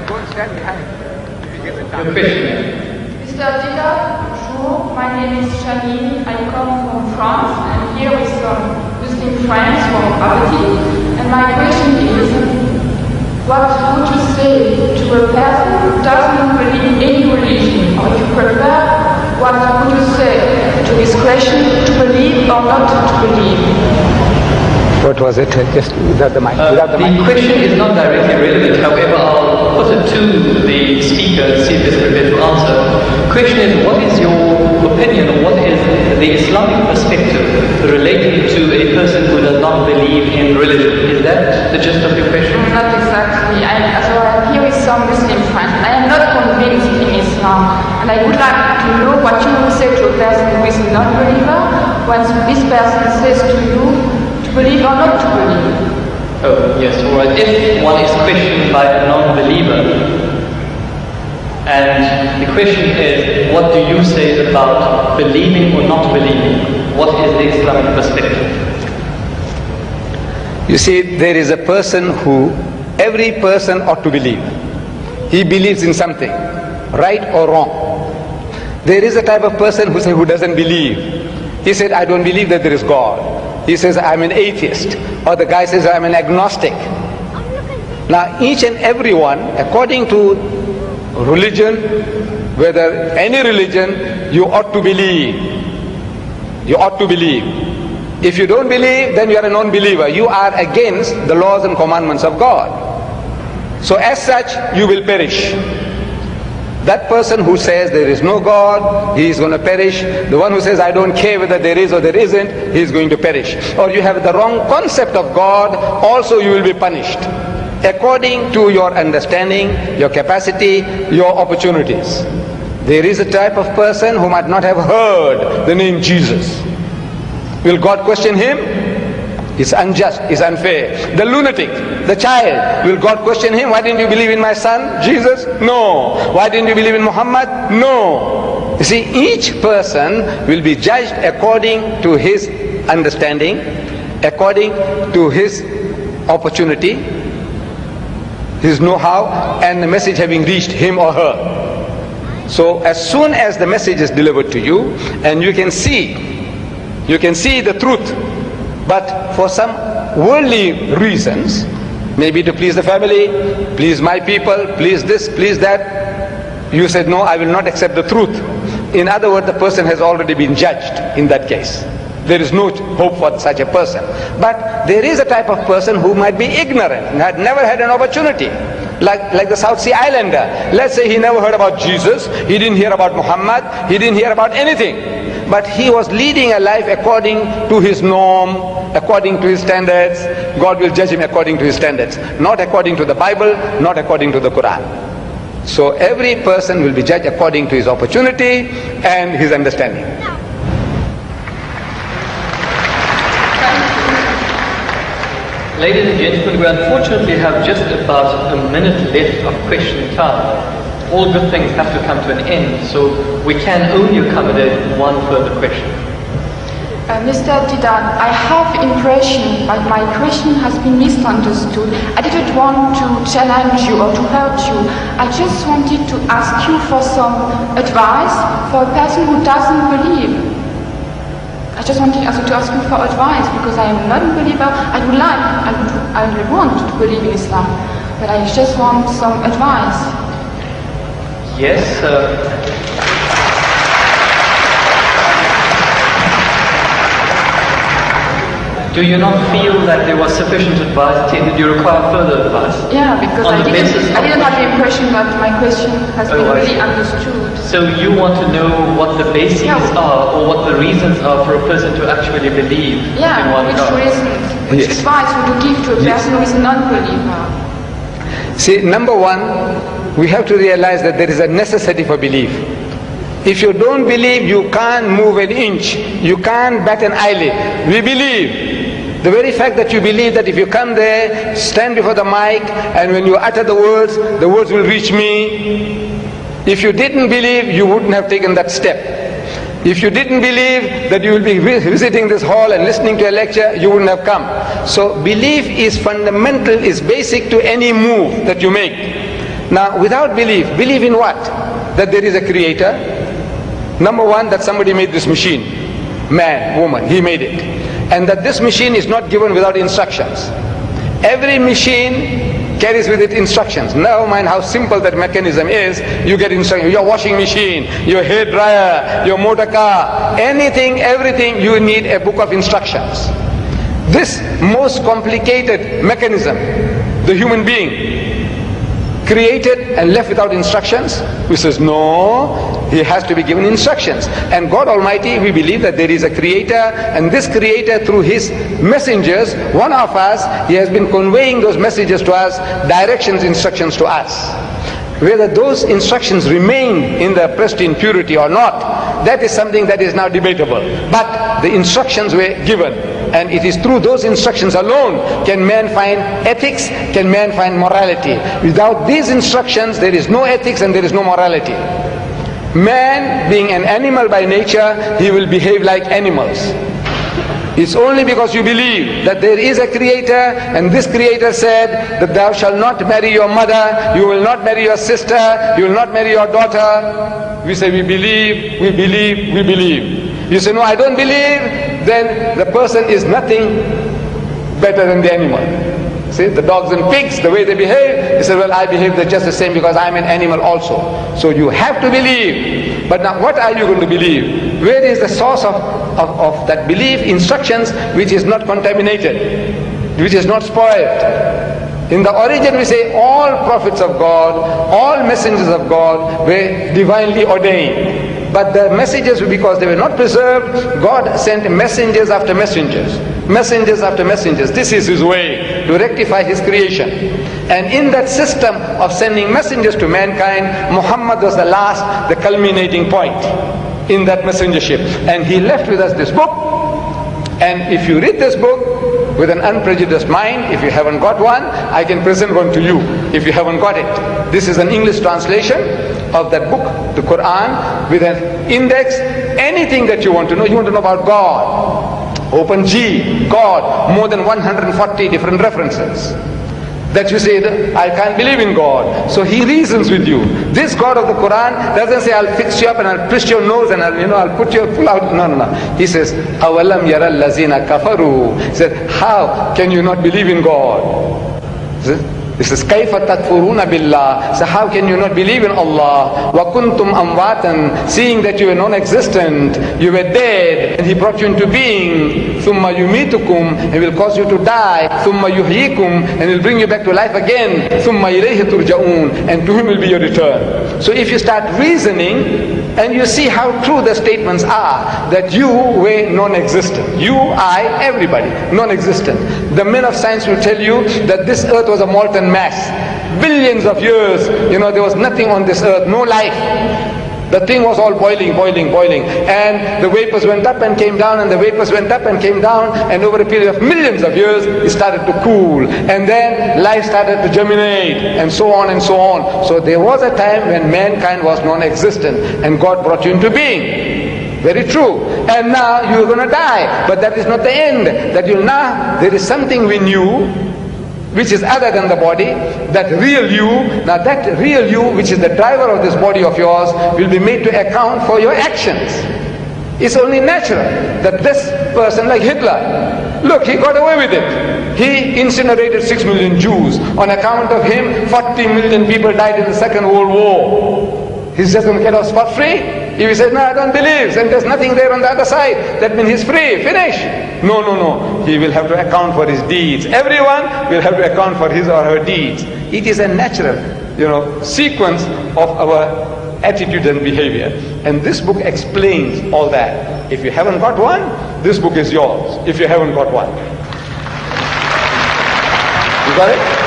Go and stand behind. If you get the time. Your question. Mr. Dida, bonjour. My name is Janine. I come from France. I'm here with some Muslim friends from Aberdeen. And my question is, what would you say to a person who doesn't believe in any religion? Or if you prefer, what would you say to this question, to believe or not to believe? What was it? Just without the mic. The question is not directly relevant. However, I'll put it to the speaker and see if he's prepared to answer. The question is, what is your opinion, or what is the Islamic perspective relating to a person who does not believe in religion? Is that the gist of your question? Not exactly. I'm here with some Muslim friends. I am not convinced in Islam, and I would like to know what you would say to a person who is a non-believer when this person says to you, believe or not to believe? Oh, yes, all right. If one is questioned by a non-believer, and the question is, what do you say about believing or not believing? What is the Islamic perspective? You see, there is a person who every person ought to believe. He believes in something, right or wrong. There is a type of person who doesn't believe. He said, I don't believe that there is God. He says, I'm an atheist. Or the guy says, I'm an agnostic. Now, each and every one, according to religion, whether any religion, you ought to believe. You ought to believe. If you don't believe, then you are a non-believer. You are against the laws and commandments of God. So as such, you will perish. That person who says there is no God, he is going to perish. The one who says I don't care whether there is or there isn't, he is going to perish. Or you have the wrong concept of God, also you will be punished. According to your understanding, your capacity, your opportunities. There is a type of person who might not have heard the name Jesus. Will God question him? It's unjust, it's unfair. The lunatic, the child, will God question him? Why didn't you believe in my son, Jesus? No. Why didn't you believe in Muhammad? No. You see, each person will be judged according to his understanding, according to his opportunity, his know-how, and the message having reached him or her. So as soon as the message is delivered to you, and you can see the truth, but for some worldly reasons, maybe to please the family, please my people, please this, please that, you said, no, I will not accept the truth. In other words, the person has already been judged in that case. There is no hope for such a person. But there is a type of person who might be ignorant, and had never had an opportunity. Like the South Sea Islander. Let's say he never heard about Jesus, he didn't hear about Muhammad, he didn't hear about anything. But he was leading a life according to his norm, according to his standards. God will judge him according to his standards, not according to the Bible, not according to the Quran. So every person will be judged according to his opportunity and his understanding. Ladies and gentlemen, we unfortunately have just about a minute left of question time. All good things have to come to an end, so we can only accommodate one further question. Mr. Didan, I have impression that my question has been misunderstood. I didn't want to challenge you or to hurt you. I just wanted to ask you for some advice for a person who doesn't believe. I just wanted also to ask you for advice because I am not a believer. I would want to believe in Islam, but I just want some advice. Yes, do you not feel that there was sufficient advice? Did you require further advice? Yeah, because I didn't have the impression that my question has been really understood. So you want to know what the bases are, or what the reasons are for a person to actually believe in one God? Which advice would you give to a person who is a non-believer? See, number one, we have to realize that there is a necessity for belief. If you don't believe, you can't move an inch. You can't bat an eyelid. We believe. The very fact that you believe that if you come there, stand before the mic, and when you utter the words will reach me. If you didn't believe, you wouldn't have taken that step. If you didn't believe that you will be visiting this hall and listening to a lecture, you wouldn't have come. So belief is fundamental, is basic to any move that you make. Now, without belief, believe in what? That there is a creator. Number one, that somebody made this machine. Man, woman, he made it. And that this machine is not given without instructions. Every machine carries with it instructions. Never mind how simple that mechanism is, you get instructions. Your washing machine, your hair dryer, your motor car, anything, everything, you need a book of instructions. This most complicated mechanism, the human being, created and left without instructions? Who says no, he has to be given instructions. And God Almighty, we believe that there is a creator, and this creator through his messengers, one of us, he has been conveying those messages to us, directions, instructions to us. Whether those instructions remain in their pristine purity or not, that is something that is now debatable. But the instructions were given, and it is through those instructions alone can man find ethics, can man find morality. Without these instructions, there is no ethics and there is no morality. Man, being an animal by nature, he will behave like animals. It's only because you believe that there is a creator, and this creator said that thou shalt not marry your mother, you will not marry your sister, you will not marry your daughter. We say we believe, we believe, we believe. You say no, I don't believe, then the person is nothing better than the animal. See, the dogs and pigs, the way they behave, he said, well, I behave just the same because I'm an animal also. So you have to believe. But now what are you going to believe? Where is the source of that belief? Instructions which is not contaminated, which is not spoiled. In the origin we say all prophets of God, all messengers of God were divinely ordained. But the messages, because they were not preserved, God sent messengers after messengers. Messengers after messengers. This is his way to rectify his creation. And in that system of sending messengers to mankind, Muhammad was the last, the culminating point in that messengership. And he left with us this book. And if you read this book with an unprejudiced mind, if you haven't got one, I can present one to you if you haven't got it. This is an English translation of that book, the Quran, with an index. Anything that you want to know about God, open G, God, more than 140 different references. That you say, I can't believe in God. So he reasons with you. This God of the Quran doesn't say, I'll fix you up and I'll twist your nose and I'll put your pull out. No, no, no. He says, أَوَلَمْ يَرَى الَّذِينَ كَفَرُوا. He said, how can you not believe in God? This is كَيْفَ تَكْفُرُونَ بِاللَّهِ. So how can you not believe in Allah? وَكُنْتُمْ أَمْوَاتًا. Seeing that you were non-existent, you were dead, and He brought you into being. ثُمَّ يُمِيتُكُمْ. He will cause you to die. ثُمَّ يُحْيِيكُمْ. And He'll bring you back to life again. ثُمَّ إِلَيْهِ تُرْجَعُونَ. And to Him will be your return. So if you start reasoning, and you see how true the statements are, that you were non-existent. You, I, everybody, non-existent. The men of science will tell you that this earth was a molten mass. Billions of years, there was nothing on this earth, no life. The thing was all boiling. And the vapors went up and came down, and the vapors went up and came down, and over a period of millions of years, it started to cool. And then life started to germinate, and so on and so on. So there was a time when mankind was non-existent, and God brought you into being. Very true. And now you're going to die. But that is not the end. That there is something we knew, which is other than the body, that real you. Now that real you, which is the driver of this body of yours, will be made to account for your actions. It's only natural that this person, like Hitler, look, he got away with it. He incinerated 6 million Jews. On account of him, 40 million people died in the Second World War. He's just going to get off spot-free? If he says, no, I don't believe, and there's nothing there on the other side, that means he's free, finish. No. He will have to account for his deeds. Everyone will have to account for his or her deeds. It is a natural, sequence of our attitude and behavior. And this book explains all that. If you haven't got one, this book is yours. If you haven't got one. You got it?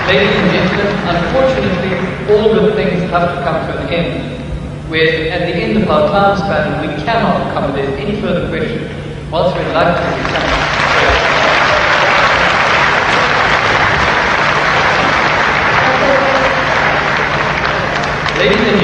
Ladies and gentlemen, unfortunately, all good things have to come to an end. Where at the end of our time span, we cannot accommodate any further questions. Whilst we'd like to Ladies and gentlemen,